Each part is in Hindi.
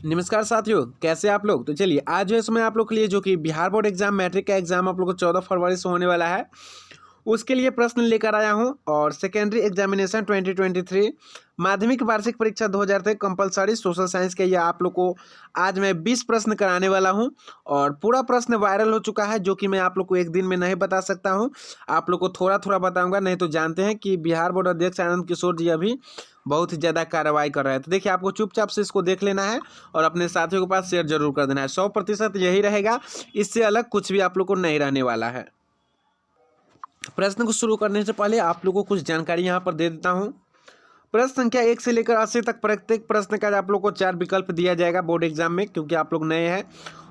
नमस्कार साथियों, कैसे आप लोग। तो चलिए आज जो है इसमें आप लोग के लिए जो कि बिहार बोर्ड एग्जाम मैट्रिक का एग्जाम आप लोग को 14 फरवरी से होने वाला है, उसके लिए प्रश्न लेकर आया हूं। और सेकेंडरी एग्जामिनेशन 2023 माध्यमिक वार्षिक परीक्षा 2023 कंपलसरी सोशल साइंस के ये आप लोग को आज मैं 20 प्रश्न कराने वाला हूं। और पूरा प्रश्न वायरल हो चुका है, जो कि मैं आप लोग को एक दिन में नहीं बता सकता हूं, आप लोग को थोड़ा थोड़ा बताऊंगा। नहीं तो जानते हैं कि बिहार बोर्ड अध्यक्ष आनंद किशोर जी अभी बहुत ही ज़्यादा कार्रवाई कर रहे हैं। तो देखिए, आपको चुपचाप से इसको देख लेना है और अपने साथियों के पास शेयर जरूर कर देना है। 100% यही रहेगा, इससे अलग कुछ भी आप लोग को नहीं रहने वाला है। प्रश्न को शुरू करने से पहले आप लोगों को कुछ जानकारी यहाँ पर दे देता हूँ। प्रश्न संख्या 1 से लेकर 80 तक प्रत्येक प्रश्न का आप लोग को 4 विकल्प दिया जाएगा बोर्ड एग्जाम में, क्योंकि आप लोग नए हैं।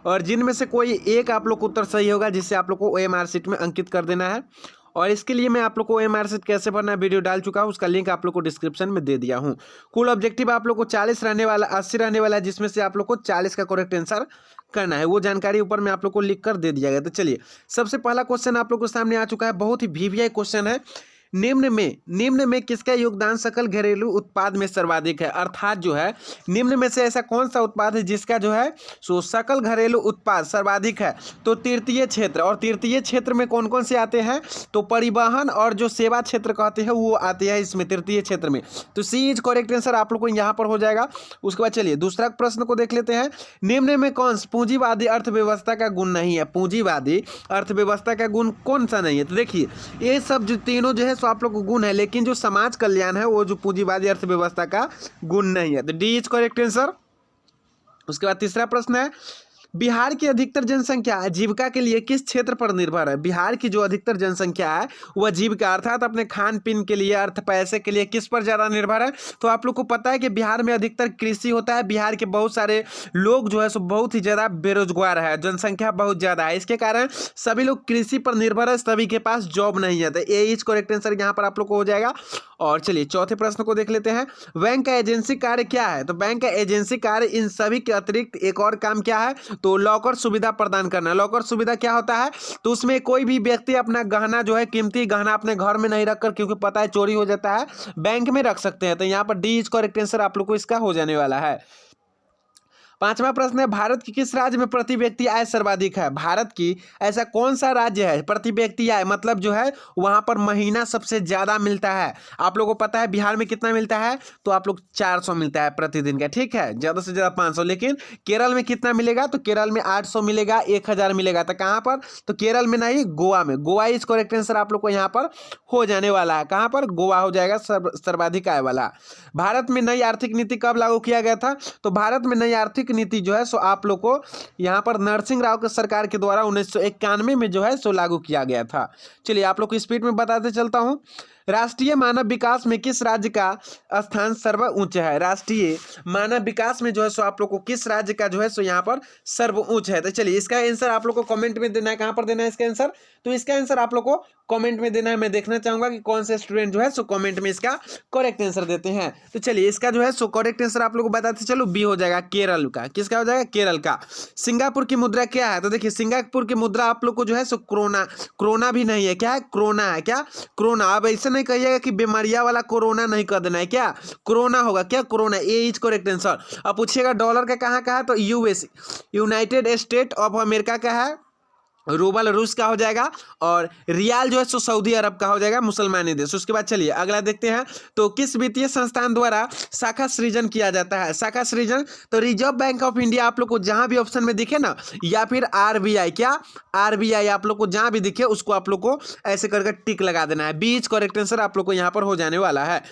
और जिनमें से कोई एक आप लोग को उत्तर सही होगा, जिससे आप लोग को OMR शीट में अंकित कर देना है। और इसके लिए मैं आप लोग को OMR शीट कैसे भरना है वीडियो डाल चुका हूँ, उसका लिंक आप लोग को डिस्क्रिप्शन में दे दिया हूँ। कुल ऑब्जेक्टिव आप लोग को 40 रहने वाला 80 रहने वाला है, जिसमें से आप लोग को 40 का करेक्ट आंसर करना है। वो जानकारी ऊपर में आप लोग को लिख कर दे दिया गया। तो चलिए, सबसे पहला क्वेश्चन आप लोग के सामने आ चुका है। बहुत ही VVI क्वेश्चन है। निम्न में किसका योगदान सकल घरेलू उत्पाद में सर्वाधिक है। अर्थात जो है, निम्न में से ऐसा कौन सा उत्पाद है जिसका जो है सो सकल घरेलू उत्पाद सर्वाधिक है। तो तृतीय क्षेत्र, और तृतीय क्षेत्र में कौन कौन से आते हैं, तो परिवहन और जो सेवा क्षेत्र कहते हैं वो आते हैं इसमें तृतीय क्षेत्र में। तो सी इज करेक्ट आंसर आप लोग को यहाँ पर हो जाएगा। उसके बाद चलिए दूसरा प्रश्न को देख लेते हैं। निम्न में कौन पूंजीवादी अर्थव्यवस्था का गुण नहीं है। पूंजीवादी अर्थव्यवस्था का गुण कौन सा नहीं है। तो देखिए, ये सब जो तीनों जो है सो आप लोग को गुण है, लेकिन जो समाज कल्याण है वो जो पूंजीवादी अर्थव्यवस्था का गुण नहीं है। तो डी इज करेक्ट आंसर। उसके बाद तीसरा प्रश्न है, बिहार की अधिकतर जनसंख्या आजीविका के लिए किस क्षेत्र पर निर्भर है। बिहार की जो अधिकतर जनसंख्या है वह जीविका अर्थात अपने खान पीन के लिए, अर्थ पैसे के लिए किस पर ज़्यादा निर्भर है। तो आप लोग को पता है कि बिहार में अधिकतर कृषि होता है। बिहार के बहुत सारे लोग जो है सो बहुत ही ज़्यादा बेरोजगार है, जनसंख्या बहुत ज़्यादा है, इसके कारण सभी लोग कृषि पर निर्भर है, सभी के पास जॉब नहीं है। तो ए इज करेक्ट आंसर यहाँ पर आप लोग को हो जाएगा। और चलिए चौथे प्रश्न को देख लेते हैं। बैंक का एजेंसी कार्य क्या है। तो बैंक का एजेंसी कार्य इन सभी के अतिरिक्त एक और काम क्या है, तो लॉकर सुविधा प्रदान करना। लॉकर सुविधा क्या होता है, तो उसमें कोई भी व्यक्ति अपना गहना जो है, कीमती गहना अपने घर में नहीं रखकर, क्योंकि पता है चोरी हो जाता है, बैंक में रख सकते हैं। तो यहाँ पर डी इज करेक्ट आंसर आप लोग को इसका हो जाने वाला है। पांचवा प्रश्न है, भारत की किस राज्य में प्रति व्यक्ति आय सर्वाधिक है। भारत की ऐसा कौन सा राज्य है, प्रति व्यक्ति आय मतलब जो है वहां पर महीना सबसे ज्यादा मिलता है। आप लोगों को पता है बिहार में कितना मिलता है, तो आप लोग 400 मिलता है प्रतिदिन का, ठीक है, ज्यादा से ज्यादा 500। लेकिन केरल में कितना मिलेगा, तो केरल में 800 मिलेगा, 1000 मिलेगा। तो कहां पर, तो केरल में नहीं, गोवा में। गोवा इज करेक्ट आंसर आप लोग को यहाँ पर हो जाने वाला है। कहां पर, गोवा हो जाएगा सर्वाधिक आय वाला। भारत में नई आर्थिक नीति कब लागू किया गया था, तो भारत में नई आर्थिक नीति जो है सो आप लोग को यहाँ पर नरसिंह राव के सरकार के द्वारा 1991 में जो है सो लागू किया गया था। चलिए आप लोग को स्पीड में बताते चलता हूँ। राष्ट्रीय मानव विकास में किस राज्य का स्थान सर्वोच्च है। राष्ट्रीय मानव विकास में जो है सो आप लोग को किस राज्य का जो है सो यहाँ पर सर्वोच्च है। तो चलिए इसका आंसर आप लोग को कमेंट में देना है। कहाँ पर देना है इसका आंसर, तो इसका आंसर आप लोग को कमेंट में देना है। मैं देखना चाहूंगा कि कौन से स्टूडेंट जो है सो कमेंट में इसका करेक्ट आंसर देते हैं। तो चलिए इसका जो है सो करेक्ट आंसर आप लोग को बताते चलो, बी हो जाएगा, केरल का। किसका हो जाएगा, केरल का। सिंगापुर की मुद्रा क्या है, तो देखिए सिंगापुर की मुद्रा आप लोग को जो है सो कोरोना भी नहीं है, क्या है, कोरोना है। क्या, कोरोना। अब ऐसे नहीं कहिएगा कि बीमारिया वाला कोरोना नहीं कर देना है, क्या कोरोना होगा, क्या corona. A is correct answer. अब पूछिएगा डॉलर का कहाँ का है, तो US United state of America का है। रूबल रूस का हो जाएगा, और रियाल जो है सो सऊदी अरब का हो जाएगा, मुसलमानी देश। उसके बाद चलिए अगला देखते हैं। तो किस वित्तीय संस्थान द्वारा शाखा सृजन किया जाता है। शाखा सृजन, तो रिजर्व बैंक ऑफ इंडिया आप लोग को जहां भी ऑप्शन में दिखे ना, या फिर आरबीआई, क्या आरबीआई आप लोग को जहां भी दिखे उसको आप लोग को ऐसे करके टिक लगा देना है। बीच करेक्ट आंसर आप लोग को यहाँ पर हो जाने वाला है।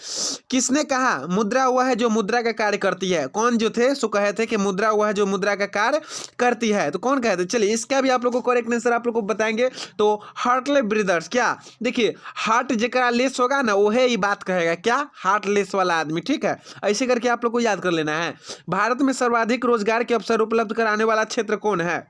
किसने कहा मुद्रा वह है जो मुद्रा का कार्य करती है। कौन जो थे सो कहे थे कि मुद्रा वह है जो मुद्रा का कार्य करती है, तो कौन कहे थे। चलिए इसका भी आप लोग को करेक्ट आंसर आप लोग को बताएंगे। तो हार्टले ब्रदर्स, क्या देखिए हार्ट जरा लेस होगा ना वो है ये बात कहेगा, क्या हार्टलेस वाला आदमी, ठीक है। ऐसे करके आप लोग को याद कर लेना है। भारत में सर्वाधिक रोजगार के अवसर उपलब्ध कराने वाला क्षेत्र कौन है।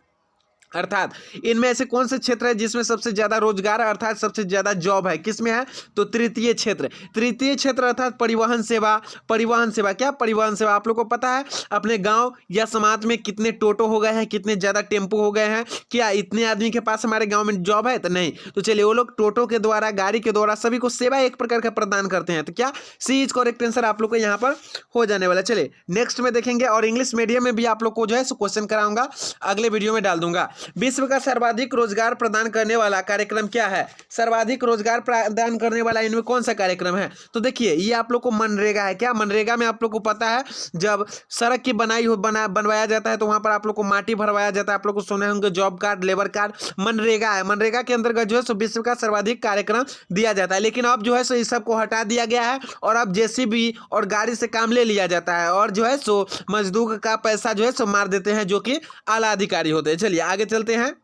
अर्थात इनमें ऐसे कौन से क्षेत्र है जिसमें सबसे ज्यादा रोजगार अर्थात सबसे ज्यादा जॉब है, किसमें है? तो तृतीय क्षेत्र। तृतीय क्षेत्र अर्थात परिवहन सेवा। परिवहन सेवा क्या? परिवहन सेवा। आप लोग को पता है अपने गांव या समाज में कितने टोटो हो गए हैं, कितने ज्यादा टेम्पो हो गए हैं? क्या इतने आदमी के पास हमारे गाँव में जॉब है? तो नहीं। तो चलिए वो लोग टोटो के द्वारा, गाड़ी के द्वारा सभी को सेवा एक प्रकार का प्रदान करते हैं। तो क्या सी इज करेक्ट आंसर आप लोग को यहाँ पर हो जाने वाला। चलिए नेक्स्ट में देखेंगे और इंग्लिश मीडियम में भी आप लोग को जो है क्वेश्चन कराऊंगा, अगले वीडियो में डाल दूंगा। विश्व का सर्वाधिक रोजगार प्रदान करने वाला कार्यक्रम क्या है? सर्वाधिक रोजगार प्रदान करने वाला इनमें कौन सा कार्यक्रम है? तो देखिए ये आप लोग को मनरेगा है। क्या मनरेगा में आप लोग को पता है जब सड़क की बनवाया जाता है तो वहां पर आप लोग को माटी भरवाया जाता है। आप लोग को सुने होंगे job card, labour card, MNREGA है। मनरेगा के अंतर्गत जो है सो विश्व का सर्वाधिक कार्यक्रम दिया जाता है। लेकिन अब जो है सो इस सब को हटा दिया गया है और अब जेसीबी और गाड़ी से काम ले लिया जाता है और जो है सो मजदूर का पैसा जो है सो मार देते हैं जो कि आला अधिकारी होते हैं। चलिए आगे चलते हैं।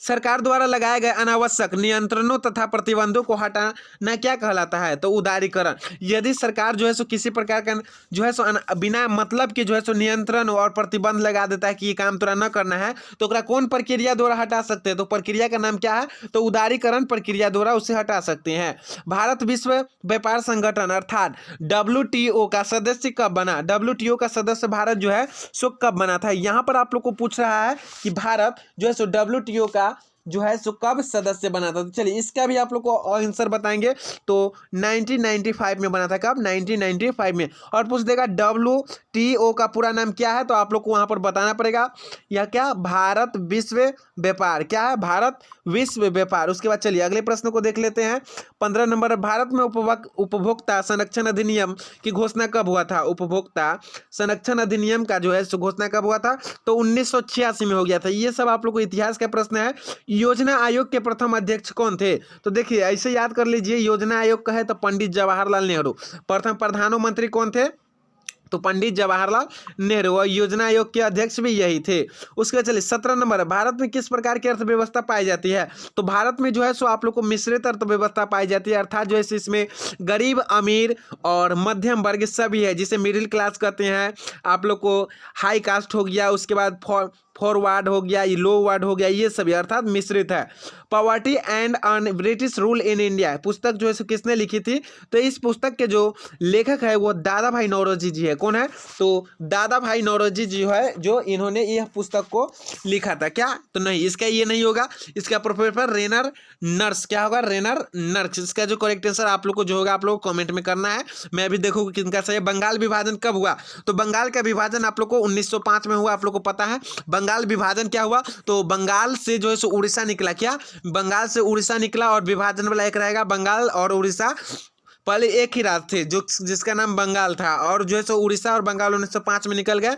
सरकार द्वारा लगाए गए अनावश्यक नियंत्रणों तथा प्रतिबंधों को हटाना क्या कहलाता है? तो उदारीकरण। यदि सरकार जो है सो किसी प्रकार का जो है सो बिना मतलब के जो है सो नियंत्रण और प्रतिबंध लगा देता है कि ये काम तोरा न करना है तो ओकरा कौन प्रक्रिया द्वारा हटा सकते हैं? तो प्रक्रिया का नाम क्या है? तो उदारीकरण प्रक्रिया द्वारा उसे हटा सकते हैं। भारत विश्व व्यापार संगठन अर्थात WTO का सदस्य कब बना? WTO का सदस्य भारत जो है सो कब बना था? यहाँ पर आप लोग को पूछ रहा है कि भारत जो है सो WTO का जो है सो कब सदस्य बना था। तो चलिए इसका भी आप लोग को आंसर बताएंगे। तो 1995 में बना था। कब? 1995 में। और पूछ देगा WTO का पूरा नाम क्या है? तो आप लोग को वहां पर बताना पड़ेगा। यह क्या? भारत विश्व व्यापार। क्या है? भारत विश्व व्यापार। उसके बाद चलिए अगले प्रश्न को देख लेते हैं। 15 नंबर। भारत में उपभोक्ता संरक्षण अधिनियम की घोषणा कब हुआ था? उपभोक्ता संरक्षण अधिनियम का जो है सो घोषणा कब हुआ था? तो 1986 में हो गया था। ये सब आप लोग को इतिहास का प्रश्न है। योजना आयोग के प्रथम अध्यक्ष कौन थे? तो देखिए ऐसे याद कर लीजिए, योजना आयोग का है तो पंडित जवाहरलाल नेहरू। प्रथम प्रधानमंत्री कौन थे? तो पंडित जवाहरलाल नेहरू। और योजना आयोग के अध्यक्ष भी यही थे। उसके बाद चलिए 17 नंबर। भारत में किस प्रकार की अर्थव्यवस्था पाई जाती है? तो भारत में जो है सो आप लोग को मिश्रित अर्थव्यवस्था पाई जाती है। अर्थात जो है इसमें गरीब, अमीर और मध्यम वर्ग सभी है, जिसे मिडिल क्लास कहते हैं। आप लोग को हाई कास्ट हो गया, उसके बाद फॉरवर्ड हो गया, लोवर्ड हो गया, ये सभी अर्थात मिश्रित है। Poverty and un British rule in India पुस्तक जो है सो किसने लिखी थी? तो इस पुस्तक के जो लेखक है वो दादा भाई नौरोजी जी है। कौन है? तो दादा भाई नौरोजी जी है जो इन्होंने यह पुस्तक को लिखा था। क्या? तो नहीं, इसका ये नहीं होगा। इसका प्रोफेसर रेनर नर्स। क्या होगा? रेनर नर्स। इसका जो करेक्ट आंसर आप लोग को जो होगा आप लोग को कमेंट में करना है। मैं भी देखूँ किनका सही है। बंगाल विभाजन कब हुआ? तो बंगाल का विभाजन आप लोग को 1905 में हुआ। आप लोग को पता है बंगाल विभाजन क्या हुआ? तो बंगाल से जो है सो उड़ीसा निकला। क्या? बंगाल से उड़ीसा निकला और विभाजन वाला एक रहेगा। बंगाल और उड़ीसा पहले एक ही राज्य थे जो जिसका नाम बंगाल था, और जो है सो उड़ीसा और बंगाल 1905 में निकल गए।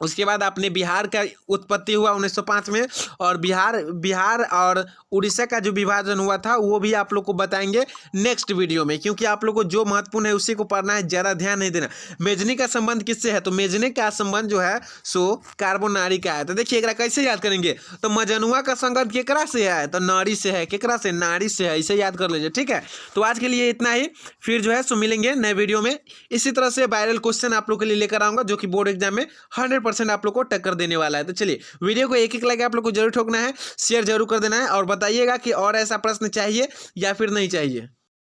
उसके बाद अपने बिहार का उत्पत्ति हुआ 1905 में, और बिहार और उड़ीसा का जो विभाजन हुआ था वो भी आप लोग को बताएंगे नेक्स्ट वीडियो में, क्योंकि आप लोग को जो महत्वपूर्ण है उसी को पढ़ना है, ज़्यादा ध्यान नहीं देना। मेजनी का संबंध किससे है? तो मेजनी का संबंध जो है सो कार्बोनारी का है। तो देखिए एकरा कैसे याद करेंगे? तो मजनुआ का संबंध केकरा से है? तो नारी से है। केकरा से? नारी से है। इसे याद कर लीजिए, ठीक है। तो आज के लिए इतना ही, फिर जो है सो मिलेंगे नए वीडियो में। इसी तरह से वायरल क्वेश्चन आप लोग के लिए लेकर आऊँगा जो कि बोर्ड एग्जाम में 100% आप लोग को टक्कर देने वाला है। तो चलिए वीडियो को एक लाइक आप लोग को जरूर ठोकना है, शेयर जरूर कर देना है और बताइएगा कि और ऐसा प्रश्न चाहिए या फिर नहीं चाहिए।